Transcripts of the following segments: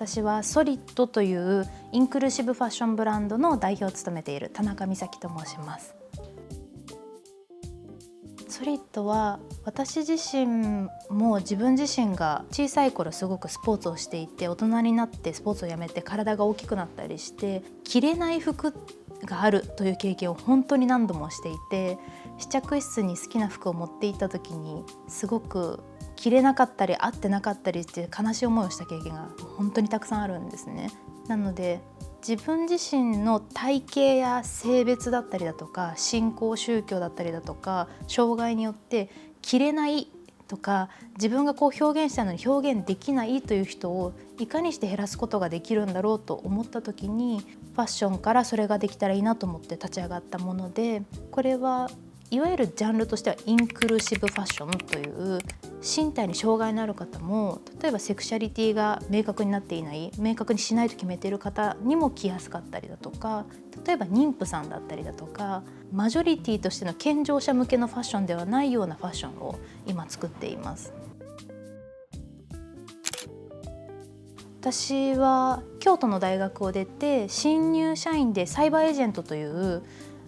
私はソリッドというインクルーシブファッションブランドの代表を務めている田中美咲と申します。ソリッドは私自身も自分自身が小さい頃すごくスポーツをしていて、大人になってスポーツをやめて体が大きくなったりして着れない服があるという経験を本当に何度もしていて、試着室に好きな服を持っていった時にすごく着れなかったり合ってなかったりっていう悲しい思いをした経験が本当にたくさんあるんですね。なので自分自身の体型や性別だったりだとか信仰宗教だったりだとか障害によって着れないとか自分がこう表現したのに表現できないという人をいかにして減らすことができるんだろうと思った時に、ファッションからそれができたらいいなと思って立ち上がったもので、これはいわゆるジャンルとしてはインクルーシブファッションという身体に障害のある方も、例えばセクシャリティが明確になっていない、明確にしないと決めている方にも着やすかったりだとか、例えば妊婦さんだったりだとかマジョリティとしての健常者向けのファッションではないようなファッションを今作っています。私は京都の大学を出て新入社員でサイバーエージェントという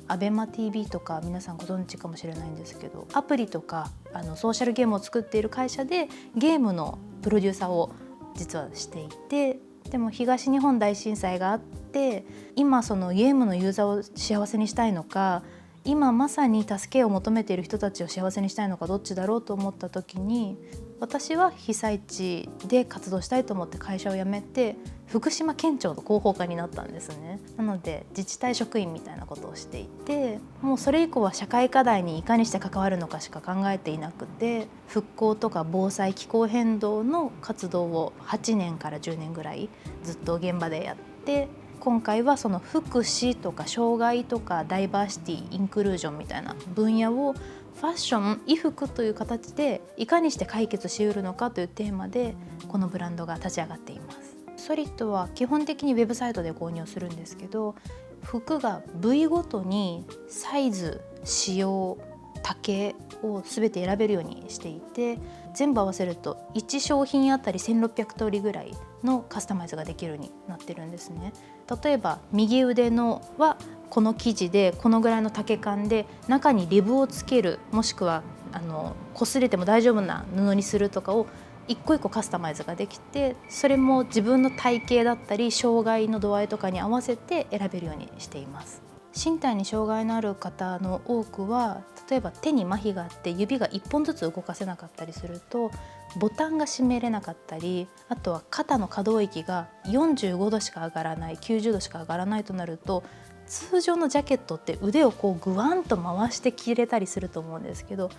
アベマ TV とか皆さんご存知かもしれないんですけど、アプリとかソーシャルゲームを作っている会社でゲームのプロデューサーを実はしていて、でも東日本大震災があって今そのゲームのユーザーを幸せにしたいのか、今まさに助けを求めている人たちを幸せにしたいのか、どっちだろうと思った時に、私は被災地で活動したいと思って会社を辞めて福島県庁の広報課になったんですね。なので自治体職員みたいなことをしていて、もうそれ以降は社会課題にいかにして関わるのかしか考えていなくて、復興とか防災気候変動の活動を8年から10年ぐらいずっと現場でやって、今回はその福祉とか障害とかダイバーシティインクルージョンみたいな分野をファッション衣服という形でいかにして解決しうるのかというテーマでこのブランドが立ち上がっています。ソリッドは基本的にウェブサイトで購入するんですけど、服が部位ごとにサイズ、仕様、丈を全て選べるようにしていて、全部合わせると1商品あたり1600通りぐらいのカスタマイズができるようになってるんですね。例えば右腕のはこの生地でこのぐらいの丈感で中にリブをつける、もしくは擦れても大丈夫な布にするとかを一個一個カスタマイズができて、それも自分の体型だったり障害の度合いとかに合わせて選べるようにしています。身体に障害のある方の多くは、例えば手に麻痺があって指が1本ずつ動かせなかったりするとボタンが閉めれなかったり、あとは肩の可動域が45度しか上がらない、90度しか上がらないとなると、通常のジャケットって腕をこうグワンと回して着れたりすると思うんですけど、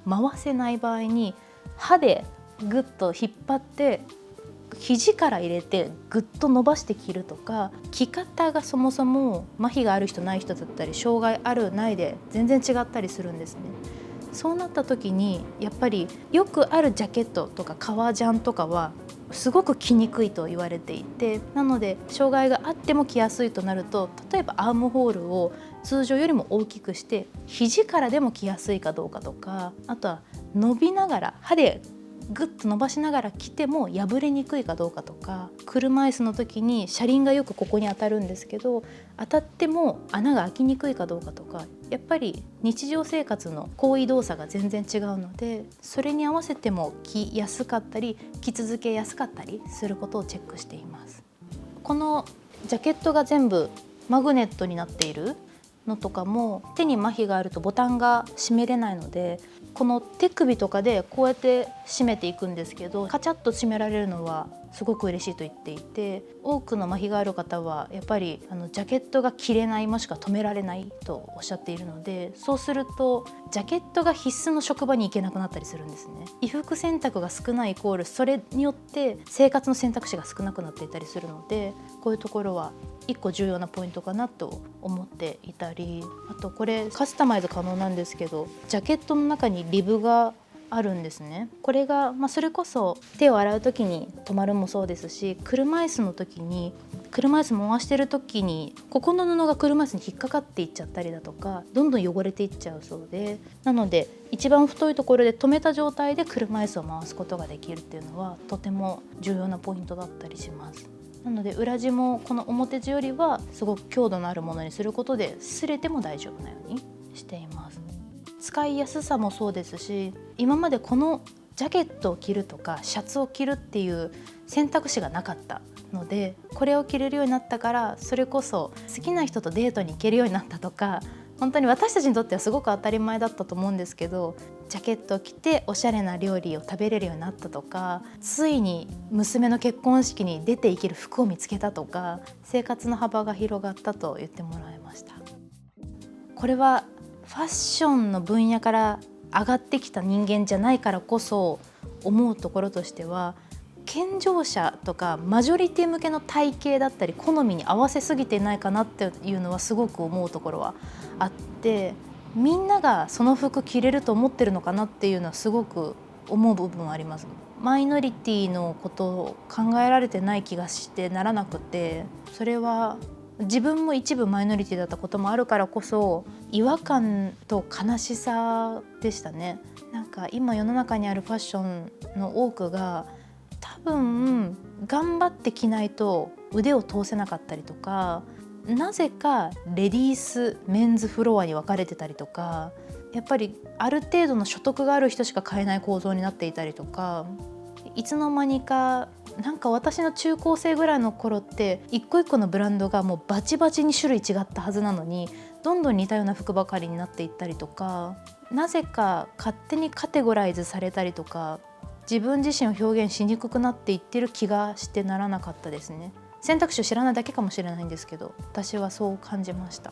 回せない場合に歯でグッと引っ張って肘から入れてグッと伸ばして着るとか、着方がそもそも麻痺がある人ない人だったり障害あるないで全然違ったりするんですね。そうなった時にやっぱりよくあるジャケットとか革ジャンとかはすごく着にくいと言われていて、なので障害があっても着やすいとなると、例えばアームホールを通常よりも大きくして肘からでも着やすいかどうかとか、あとは伸びながら歯でグッと伸ばしながら着ても破れにくいかどうかとか、車椅子の時に車輪がよくここに当たるんですけど、当たっても穴が開きにくいかどうかとか、やっぱり日常生活の行為動作が全然違うので、それに合わせても着やすかったり着続けやすかったりすることをチェックしています。このジャケットが全部マグネットになっているのとかも、手に麻痺があるとボタンが閉めれないので、この手首とかでこうやって締めていくんですけど、カチャッと締められるのはすごく嬉しいと言っていて、多くの麻痺がある方はやっぱりジャケットが着れない、もしくは止められないとおっしゃっているので、そうするとジャケットが必須の職場に行けなくなったりするんですね。衣服選択が少ないイコールそれによって生活の選択肢が少なくなっていたりするので、こういうところは一個重要なポイントかなと思っていたり、あとこれカスタマイズ可能なんですけど、ジャケットの中にリブがあるんですね。これが、それこそ手を洗う時に止まるもそうですし、車椅子の時に車椅子回してる時にここの布が車椅子に引っかかっていっちゃったりだとか、どんどん汚れていっちゃうそうで、なので一番太いところで止めた状態で車椅子を回すことができるっていうのはとても重要なポイントだったりします。なので裏地もこの表地よりはすごく強度のあるものにすることで擦れても大丈夫なようにしています。使いやすさもそうですし、今までこのジャケットを着るとかシャツを着るっていう選択肢がなかったので、これを着れるようになったから、それこそ好きな人とデートに行けるようになったとか、本当に私たちにとってはすごく当たり前だったと思うんですけど、ジャケットを着ておしゃれな料理を食べれるようになったとか、ついに娘の結婚式に出ていける服を見つけたとか、生活の幅が広がったと言ってもらいました。これはファッションの分野から上がってきた人間じゃないからこそ思うところとしては、健常者とかマジョリティ向けの体型だったり好みに合わせすぎてないかなっていうのはすごく思うところはあって、みんながその服着れると思ってるのかなっていうのはすごく思う部分はあります。マイノリティのことを考えられてない気がしてならなくて、それは自分も一部マイノリティだったこともあるからこそ違和感と悲しさでしたね。なんか今世の中にあるファッションの多くが多分頑張って着ないと腕を通せなかったりとか、なぜかレディースメンズフロアに分かれてたりとか、やっぱりある程度の所得がある人しか買えない構造になっていたりとか、いつの間にかなんか私の中高生ぐらいの頃って一個一個のブランドがもうバチバチに種類違ったはずなのに、どんどん似たような服ばかりになっていったりとか、なぜか勝手にカテゴライズされたりとか、自分自身を表現しにくくなっていってる気がしてならなかったですね。選択肢を知らないだけかもしれないんですけど、私はそう感じました。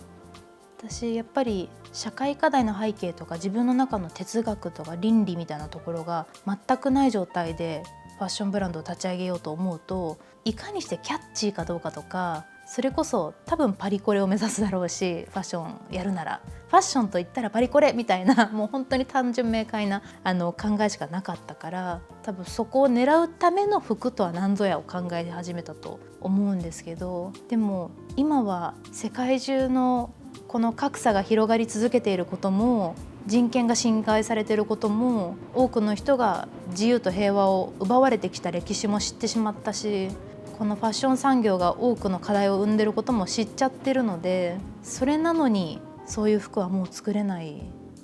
私やっぱり社会課題の背景とか自分の中の哲学とか倫理みたいなところが全くない状態でファッションブランドを立ち上げようと思うと、いかにしてキャッチーかどうかとか、それこそ多分パリコレを目指すだろうし、ファッションやるならファッションと言ったらパリコレみたいな、もう本当に単純明快な考えしかなかったから、多分そこを狙うための服とは何ぞやを考え始めたと思うんですけど、でも今は世界中のこの格差が広がり続けていることも、人権が侵害されていることも、多くの人が自由と平和を奪われてきた歴史も知ってしまったし、このファッション産業が多くの課題を生んでいることも知っちゃってるので、それなのにそういう服はもう作れない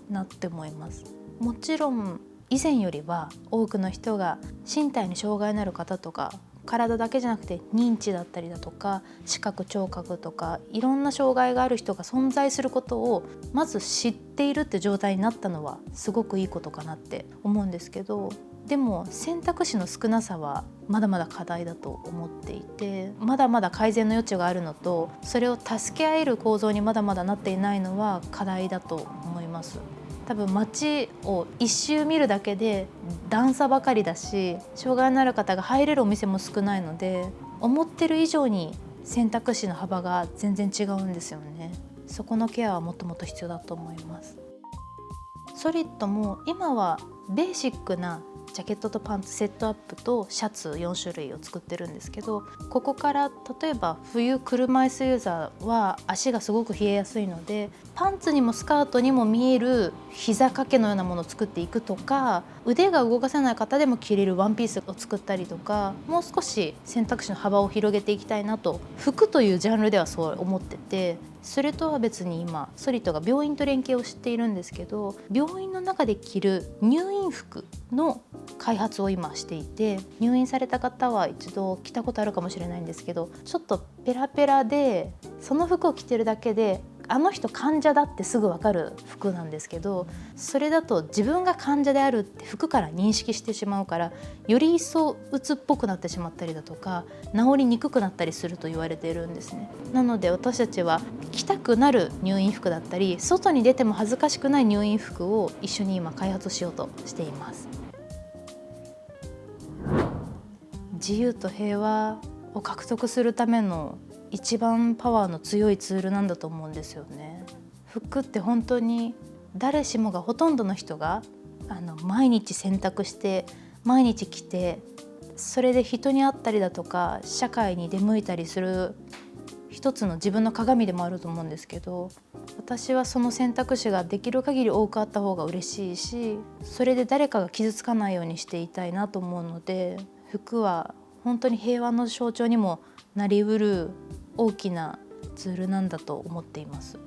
なって思います。もちろん以前よりは多くの人が身体に障害のある方とか、体だけじゃなくて認知だったりだとか視覚聴覚とかいろんな障害がある人が存在することをまず知っているって状態になったのはすごくいいことかなって思うんですけど、でも選択肢の少なさはまだまだ課題だと思っていて、まだまだ改善の余地があるのと、それを助け合える構造にまだまだなっていないのは課題だと思います。多分街を一周見るだけで段差ばかりだし、障害のある方が入れるお店も少ないので、思ってる以上に選択肢の幅が全然違うんですよね。そこのケアはもっともっと必要だと思います。ソリッドも今はベーシックなジャケットとパンツセットアップとシャツ4種類を作ってるんですけど、ここから例えば冬車椅子ユーザーは足がすごく冷えやすいので、パンツにもスカートにも見える膝掛けのようなものを作っていくとか、腕が動かせない方でも着れるワンピースを作ったりとか、もう少し選択肢の幅を広げていきたいなと、服というジャンルではそう思ってて、それとは別に今ソリッドが病院と連携をしているんですけど、病院の中で着る入院服の開発を今していて、入院された方は一度着たことあるかもしれないんですけど、ちょっとペラペラで、その服を着てるだけであの人患者だってすぐ分かる服なんですけど、それだと自分が患者であるって服から認識してしまうから、より一層鬱っぽくなってしまったりだとか、治りにくくなったりすると言われているんですね。なので私たちは着たくなる入院服だったり、外に出ても恥ずかしくない入院服を一緒に今開発しようとしています。自由と平和を獲得するための一番パワーの強いツールなんだと思うんですよね。服って本当に誰しもが、ほとんどの人が毎日洗濯して毎日着て、それで人に会ったりだとか社会に出向いたりする一つの自分の鏡でもあると思うんですけど、私はその選択肢ができる限り多くあった方が嬉しいし、それで誰かが傷つかないようにしていたいなと思うので、服は本当に平和の象徴にもなりうる大きなツールなんだと思っています。